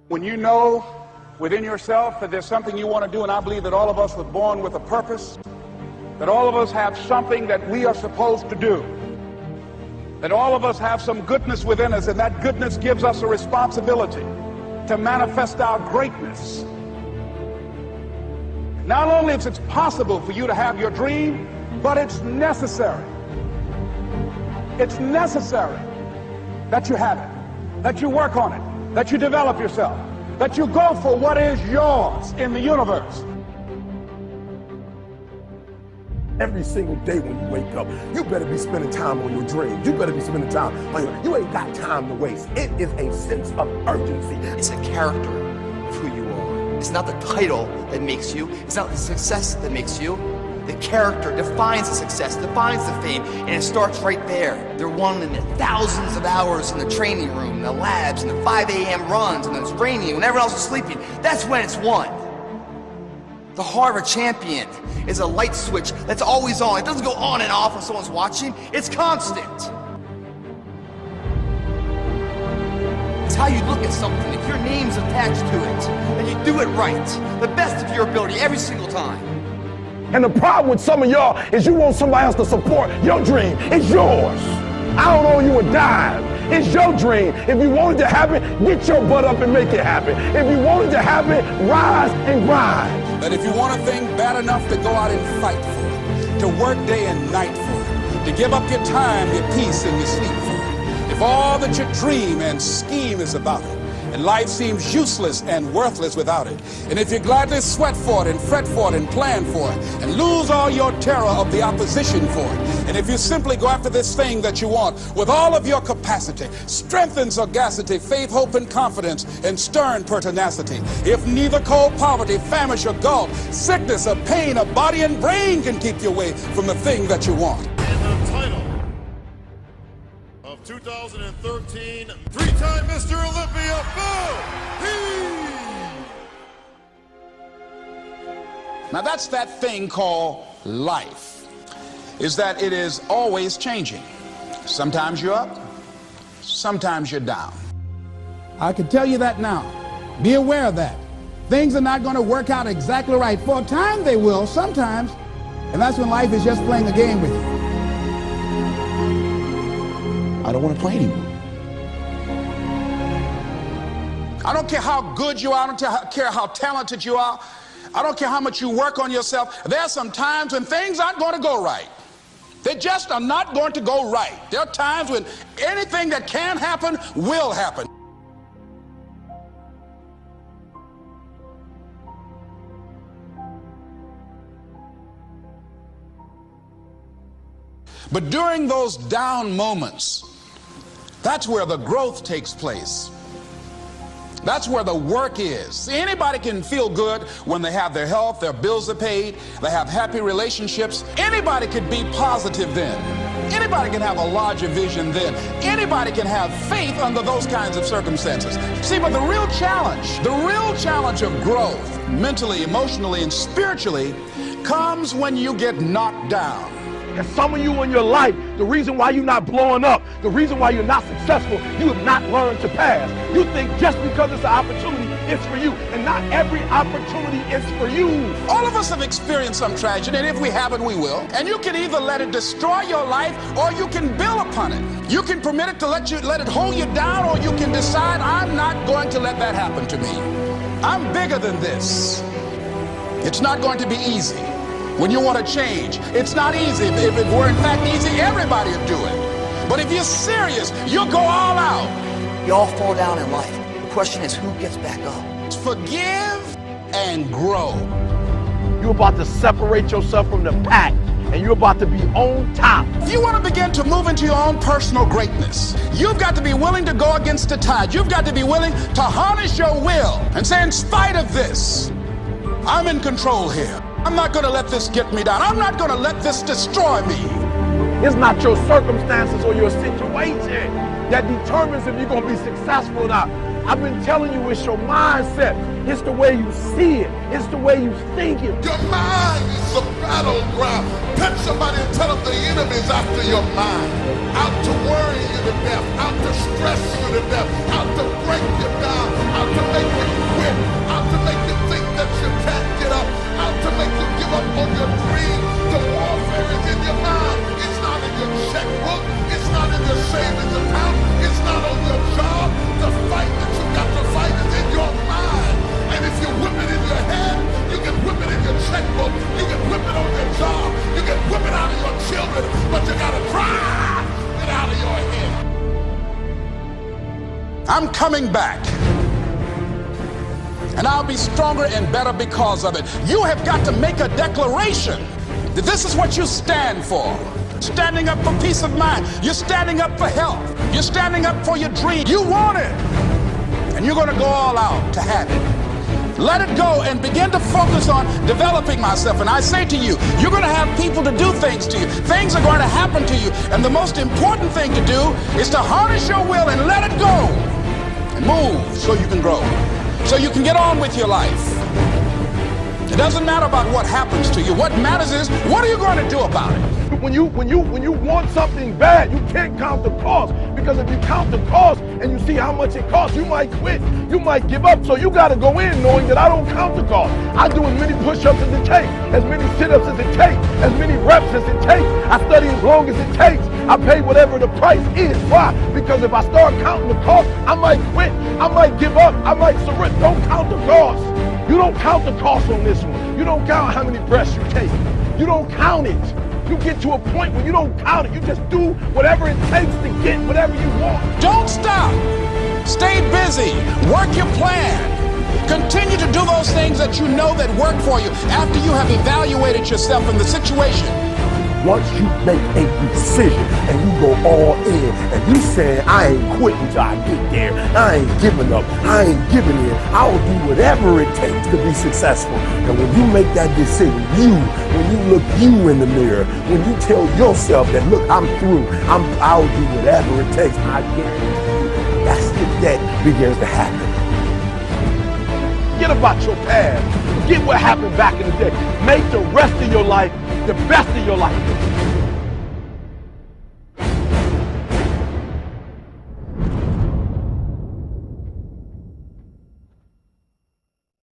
When you know within yourself that there's something you want to do, and I believe that all of us were born with a purpose, that all of us have something that we are supposed to do, that all of us have some goodness within us, and that goodness gives us a responsibility to manifest our greatness. Not only is it possible for you to have your dream, but it's necessary. It's necessary that you have it, that you work on it, that you develop yourself, that you go for what is yours in the universe. Every single day when you wake up, you better be spending time on your dreams. You better be spending time on you ain't got time to waste. It is a sense of urgency. It's a character of who you are. It's not the title that makes you. It's not the success that makes you. The character defines the success, defines the fame, and it starts right there. They're won in the thousands of hours in the training room, in the labs, in the 5 a.m. runs, and it's raining when everyone else is sleeping. That's when it's won. The heart of a champion is a light switch that's always on. It doesn't go on and off when someone's watching. It's constant. It's how you look at something. If your name's attached to it, and you do it right, the best of your ability every single time. And the problem with some of y'all is you want somebody else to support your dream. It's yours. I don't owe you a dime. It's your dream. If you want it to happen, get your butt up and make it happen. If you want it to happen, rise and grind. But if you want a thing bad enough to go out and fight for it, to work day and night for it, to give up your time, your peace, and your sleep for it, if all that you dream and scheme is about it, and life seems useless and worthless without it, and if you gladly sweat for it and fret for it and plan for it and lose all your terror of the opposition for it, and if you simply go after this thing that you want with all of your capacity, strength and sagacity, faith, hope, and confidence, and stern pertinacity, if neither cold poverty, famish, or gulf, sickness or pain of body and brain can keep you away from the thing that you want. And the title of 2013, three-time Mr. Olympia, Now that's that thing called life, is that it is always changing. Sometimes you're up, sometimes you're down. I can tell you that now. Be aware of that. Things are not going to work out exactly right. For a time they will, sometimes. And that's when life is just playing a game with you. I don't want to play anymore. I don't care how good you are. I don't care how talented you are. I don't care how much you work on yourself. There are some times when things aren't going to go right. They just are not going to go right. There are times when anything that can happen will happen. But during those down moments, that's where the growth takes place. That's where the work is. See, anybody can feel good when they have their health, their bills are paid, they have happy relationships. Anybody can be positive then. Anybody can have a larger vision then. Anybody can have faith under those kinds of circumstances. See, but the real challenge of growth, mentally, emotionally, and spiritually, comes when you get knocked down. And some of you in your life, the reason why you're not blowing up, the reason why you're not successful, you have not learned to pass. You think just because it's an opportunity, it's for you. And not every opportunity is for you. All of us have experienced some tragedy, and if we haven't, we will. And you can either let it destroy your life, or you can build upon it. You can permit it to let it hold you down, or you can decide, I'm not going to let that happen to me. I'm bigger than this. It's not going to be easy. When you want to change, it's not easy. If it were in fact easy, everybody would do it. But if you're serious, you'll go all out. We all fall down in life. The question is, who gets back up? Forgive and grow. You're about to separate yourself from the pack, and you're about to be on top. If you want to begin to move into your own personal greatness, you've got to be willing to go against the tide. You've got to be willing to harness your will and say, in spite of this, I'm in control here. I'm not going to let this get me down. I'm not going to let this destroy me. It's not your circumstances or your situation that determines if you're going to be successful or not. I've been telling you, it's your mindset. It's the way you see it. It's the way you think it. Your mind is a battleground. Touch somebody and tell them the enemy's after your mind. Out to worry you to death. Out to stress you to death. Out to break you down. Out to make you coming back. And I'll be stronger and better because of it. You have got to make a declaration that this is what you stand for. Standing up for peace of mind. You're standing up for health. You're standing up for your dream. You want it. And you're going to go all out to have it. Let it go and begin to focus on developing myself. And I say to you, you're going to have people to do things to you. Things are going to happen to you. And the most important thing to do is to harness your will and let it go. And move so you can grow. So you can get on with your life. It doesn't matter about what happens to you. What matters is, what are you going to do about it? When you want something bad, you can't count the cost, because if you count the cost and you see how much it costs, you might quit, you might give up. So you got to go in knowing that I don't count the cost. I do as many push-ups as it takes, as many sit-ups as it takes, as many reps as it takes. I study as long as it takes. I pay whatever the price is. Why? Because if I start counting the cost, I might quit, I might give up, I might surrender. Don't count the cost. You don't count the cost on this one. You don't count how many breaths you take. You don't count it. You get to a point where you don't count it. You just do whatever it takes to get whatever you want. Don't stop. Stay busy. Work your plan. Continue to do those things that you know that work for you after you have evaluated yourself in the situation. Once you make a decision and you go all in and you say, I ain't quitting till I get there, I ain't giving up, I ain't giving in, I'll do whatever it takes to be successful. And when you make that decision, when you look you in the mirror, when you tell yourself that, look, I'm through, I'll do whatever it takes, I guarantee you, that's the that begins to happen. Forget about your past. Forget what happened back in the day. Make the rest of your life the best of your life.